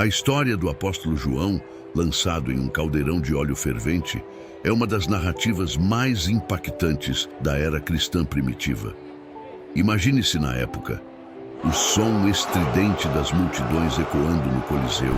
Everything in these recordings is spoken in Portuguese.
A história do apóstolo João, lançado em um caldeirão de óleo fervente, é uma das narrativas mais impactantes da era cristã primitiva. Imagine-se na época, o som estridente das multidões ecoando no Coliseu,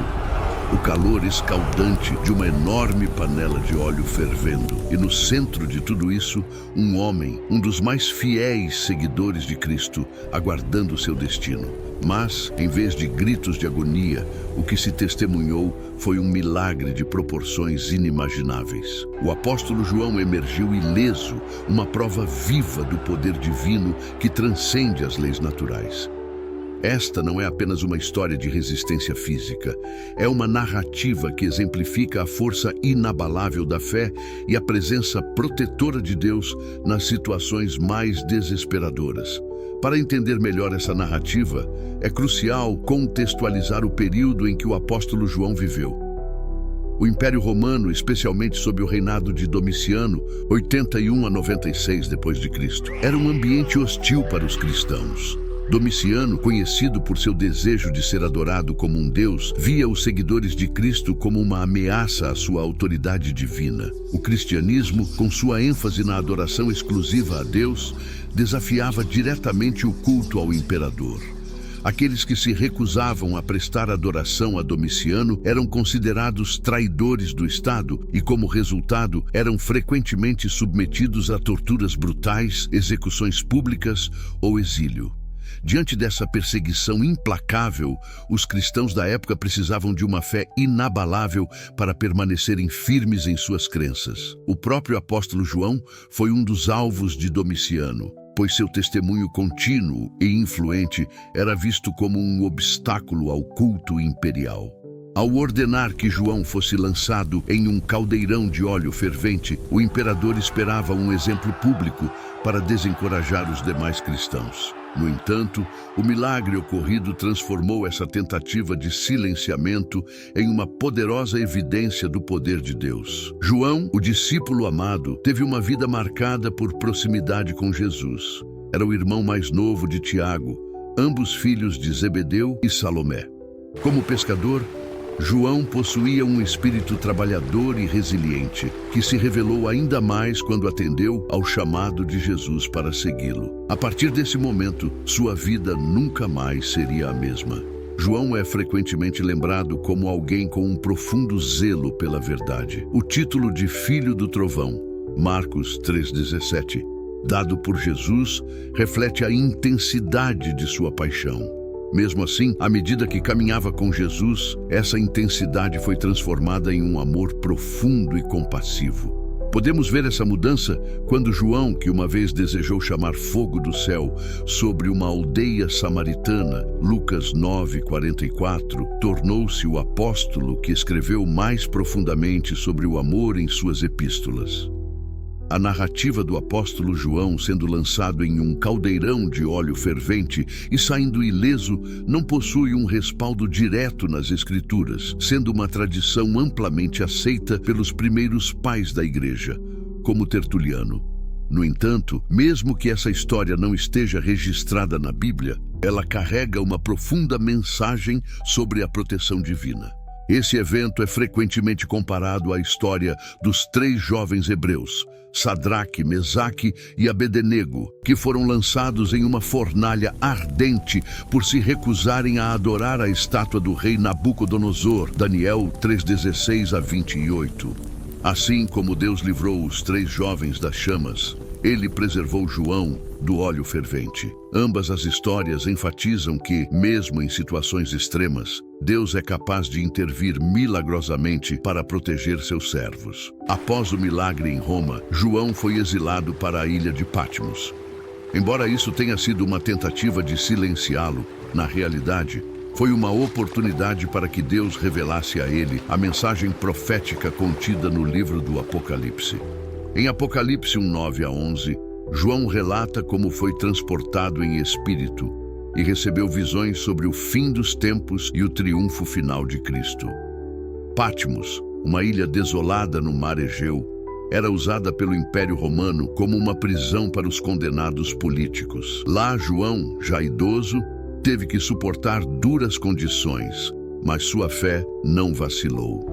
o calor escaldante de uma enorme panela de óleo fervendo, e no centro de tudo isso, um homem, um dos mais fiéis seguidores de Cristo, aguardando seu destino. Mas, em vez de gritos de agonia, o que se testemunhou foi um milagre de proporções inimagináveis. O apóstolo João emergiu ileso, uma prova viva do poder divino que transcende as leis naturais. Esta não é apenas uma história de resistência física, é uma narrativa que exemplifica a força inabalável da fé e a presença protetora de Deus nas situações mais desesperadoras. Para entender melhor essa narrativa, é crucial contextualizar o período em que o apóstolo João viveu. O Império Romano, especialmente sob o reinado de Domiciano, 81 a 96 d.C., era um ambiente hostil para os cristãos. Domiciano, conhecido por seu desejo de ser adorado como um deus, via os seguidores de Cristo como uma ameaça à sua autoridade divina. O cristianismo, com sua ênfase na adoração exclusiva a Deus, desafiava diretamente o culto ao imperador. Aqueles que se recusavam a prestar adoração a Domiciano eram considerados traidores do Estado e, como resultado, eram frequentemente submetidos a torturas brutais, execuções públicas ou exílio. Diante dessa perseguição implacável, os cristãos da época precisavam de uma fé inabalável para permanecerem firmes em suas crenças. O próprio apóstolo João foi um dos alvos de Domiciano, pois seu testemunho contínuo e influente era visto como um obstáculo ao culto imperial. Ao ordenar que João fosse lançado em um caldeirão de óleo fervente, o imperador esperava um exemplo público para desencorajar os demais cristãos. No entanto, o milagre ocorrido transformou essa tentativa de silenciamento em uma poderosa evidência do poder de Deus. João, o discípulo amado, teve uma vida marcada por proximidade com Jesus. Era o irmão mais novo de Tiago, ambos filhos de Zebedeu e Salomé. Como pescador, João possuía um espírito trabalhador e resiliente, que se revelou ainda mais quando atendeu ao chamado de Jesus para segui-lo. A partir desse momento, sua vida nunca mais seria a mesma. João é frequentemente lembrado como alguém com um profundo zelo pela verdade. O título de Filho do Trovão, Marcos 3,17, dado por Jesus, reflete a intensidade de sua paixão. Mesmo assim, à medida que caminhava com Jesus, essa intensidade foi transformada em um amor profundo e compassivo. Podemos ver essa mudança quando João, que uma vez desejou chamar fogo do céu sobre uma aldeia samaritana, Lucas 9:44, tornou-se o apóstolo que escreveu mais profundamente sobre o amor em suas epístolas. A narrativa do apóstolo João sendo lançado em um caldeirão de óleo fervente e saindo ileso não possui um respaldo direto nas Escrituras, sendo uma tradição amplamente aceita pelos primeiros pais da Igreja, como Tertuliano. No entanto, mesmo que essa história não esteja registrada na Bíblia, ela carrega uma profunda mensagem sobre a proteção divina. Esse evento é frequentemente comparado à história dos 3 jovens hebreus, Sadraque, Mesaque e Abednego, que foram lançados em uma fornalha ardente por se recusarem a adorar a estátua do rei Nabucodonosor, Daniel 3:16 a 28. Assim como Deus livrou os 3 jovens das chamas, ele preservou João do óleo fervente. Ambas as histórias enfatizam que, mesmo em situações extremas, Deus é capaz de intervir milagrosamente para proteger seus servos. Após o milagre em Roma, João foi exilado para a ilha de Patmos. Embora isso tenha sido uma tentativa de silenciá-lo, na realidade, foi uma oportunidade para que Deus revelasse a ele a mensagem profética contida no livro do Apocalipse. Em Apocalipse 1:9 a 11, João relata como foi transportado em espírito e recebeu visões sobre o fim dos tempos e o triunfo final de Cristo. Patmos, uma ilha desolada no mar Egeu, era usada pelo Império Romano como uma prisão para os condenados políticos. Lá, João, já idoso, teve que suportar duras condições, mas sua fé não vacilou.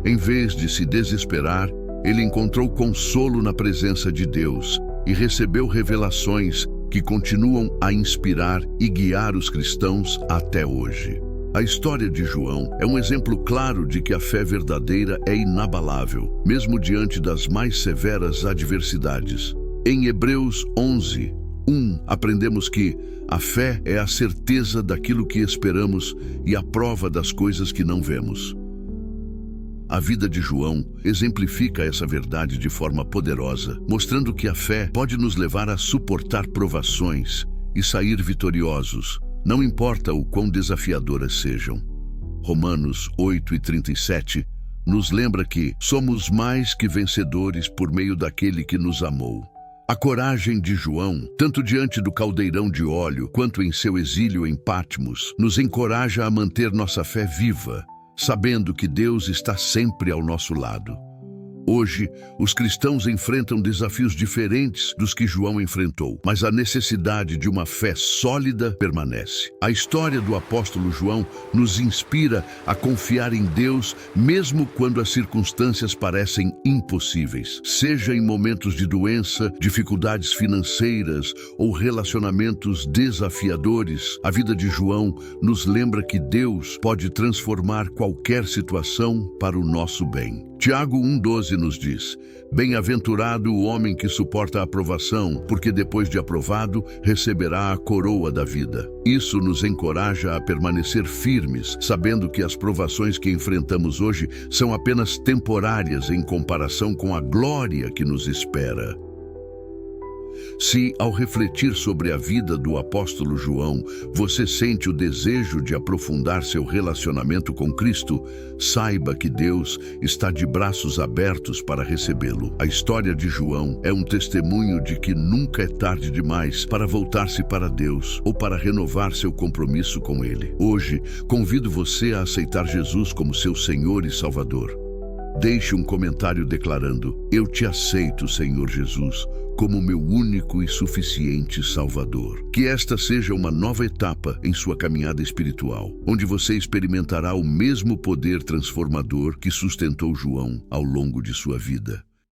Em vez de se desesperar, ele encontrou consolo na presença de Deus e recebeu revelações que continuam a inspirar e guiar os cristãos até hoje. A história de João é um exemplo claro de que a fé verdadeira é inabalável, mesmo diante das mais severas adversidades. Em Hebreus 11:1, aprendemos que a fé é a certeza daquilo que esperamos e a prova das coisas que não vemos. A vida de João exemplifica essa verdade de forma poderosa, mostrando que a fé pode nos levar a suportar provações e sair vitoriosos, não importa o quão desafiadoras sejam. Romanos 8:37 nos lembra que somos mais que vencedores por meio daquele que nos amou. A coragem de João, tanto diante do caldeirão de óleo quanto em seu exílio em Patmos, nos encoraja a manter nossa fé viva, sabendo que Deus está sempre ao nosso lado. Hoje, os cristãos enfrentam desafios diferentes dos que João enfrentou, mas a necessidade de uma fé sólida permanece. A história do apóstolo João nos inspira a confiar em Deus, mesmo quando as circunstâncias parecem impossíveis. Seja em momentos de doença, dificuldades financeiras ou relacionamentos desafiadores, a vida de João nos lembra que Deus pode transformar qualquer situação para o nosso bem. Tiago 1:12 nos diz: bem-aventurado o homem que suporta a provação, porque depois de aprovado, receberá a coroa da vida. Isso nos encoraja a permanecer firmes, sabendo que as provações que enfrentamos hoje são apenas temporárias em comparação com a glória que nos espera. Se, ao refletir sobre a vida do apóstolo João, você sente o desejo de aprofundar seu relacionamento com Cristo, saiba que Deus está de braços abertos para recebê-lo. A história de João é um testemunho de que nunca é tarde demais para voltar-se para Deus ou para renovar seu compromisso com Ele. Hoje, convido você a aceitar Jesus como seu Senhor e Salvador. Deixe um comentário declarando: eu te aceito, Senhor Jesus, como meu único e suficiente Salvador. Que esta seja uma nova etapa em sua caminhada espiritual, onde você experimentará o mesmo poder transformador que sustentou João ao longo de sua vida.